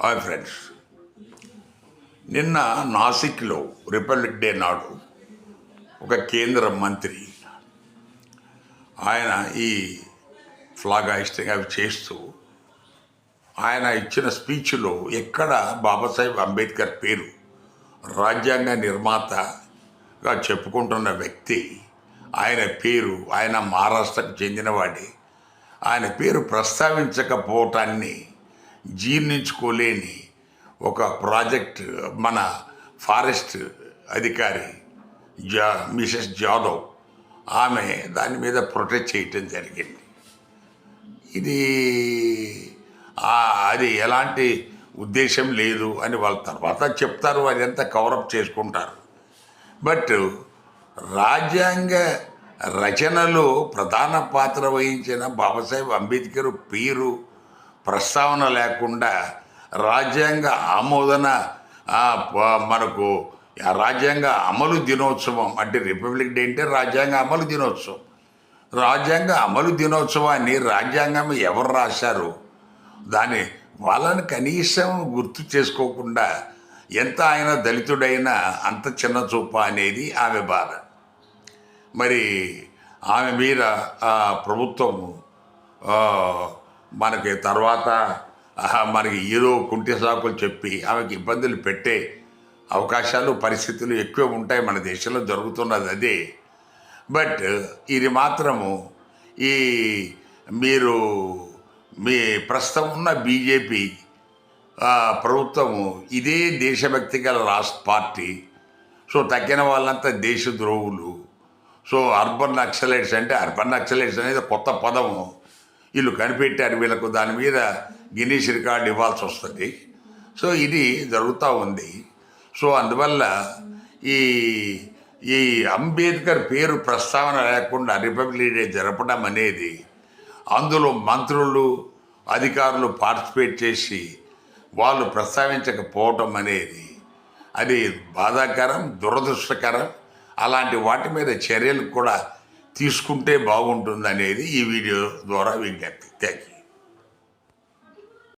Hi friends, నిన్న నాసిక్లో republic day నాడు ఒక కేంద్ర మంత్రి ఆయన ఈ ఫ్లాగ్ హాయిస్టింగ్ అవి చేస్తూ ఆయన ఇచ్చిన స్పీచ్లో ఎక్కడ బాబాసాహెబ్ అంబేద్కర్ పేరు రాజ్యాంగ నిర్మాతగా చెప్పుకుంటున్న వ్యక్తి ఆయన పేరు ఆయన మహారాష్ట్రకు చెందినవాడి ఆయన పేరు ప్రస్తావించకపోవటాన్ని జీర్ణించుకోలేని ఒక ప్రాజెక్ట్ మన ఫారెస్ట్ అధికారి మిసెస్ జాదవ్ ఆమె దాని మీద ప్రొటెస్ట్ చేయటం జరిగింది. ఇది అది ఎలాంటి ఉద్దేశం లేదు అని వాళ్ళ తర్వాత చెప్తారు, అదంతా కవరప్ చేసుకుంటారు. బట్ రాజ్యాంగ రచనలో ప్రధాన పాత్ర వహించిన బాబాసాహెబ్ అంబేద్కర్ పేరు ప్రస్తావన లేకుండా రాజ్యాంగ ఆమోదన మనకు రాజ్యాంగ అమలు దినోత్సవం అంటే రిపబ్లిక్ డే అంటే రాజ్యాంగ అమలు దినోత్సవం. రాజ్యాంగ అమలు దినోత్సవాన్ని రాజ్యాంగం ఎవరు రాశారు దాన్ని వాళ్ళని కనీసం గుర్తు చేసుకోకుండా ఎంత ఆయన దళితుడైనా అంత చిన్న చూప అనేది ఆమె బాధ. మరి ఆమె మీద ప్రభుత్వము మనకి తర్వాత మనకి ఏదో కుంటి సాకులు చెప్పి ఆమెకి ఇబ్బందులు పెట్టే అవకాశాలు పరిస్థితులు ఎక్కువ ఉంటాయి. మన దేశంలో జరుగుతున్నది అదే. బట్ ఇది మాత్రము మీరు మీ ప్రస్తుతం ఉన్న బీజేపీ ప్రభుత్వము ఇదే దేశభక్తి గల రాష్ట్ర పార్టీ. సో తగ్గిన వాళ్ళంతా దేశద్రోహులు. సో అర్బన్ నక్సలైట్స్ అంటే అర్బన్ నక్సలైట్స్ అనేది కొత్త పదము వీళ్ళు కనిపెట్టారు. వీళ్ళకు దాని మీద గిన్నీస్ రికార్డు ఇవ్వాల్సి వస్తుంది. సో ఇది జరుగుతూ ఉంది. సో అందువల్ల ఈ అంబేద్కర్ పేరు ప్రస్తావన లేకుండా రిపబ్లిక్ డే జరపడం అనేది అందులో మంత్రులు అధికారులు పార్టిసిపేట్ చేసి వాళ్ళు ప్రస్తావించకపోవటం అనేది అది బాధాకరం, దురదృష్టకరం. అలాంటి వాటి మీద చర్యలు కూడా తీసుకుంటే బాగుంటుంది అనేది ఈ వీడియో ద్వారా విజ్ఞప్తి. Thank you.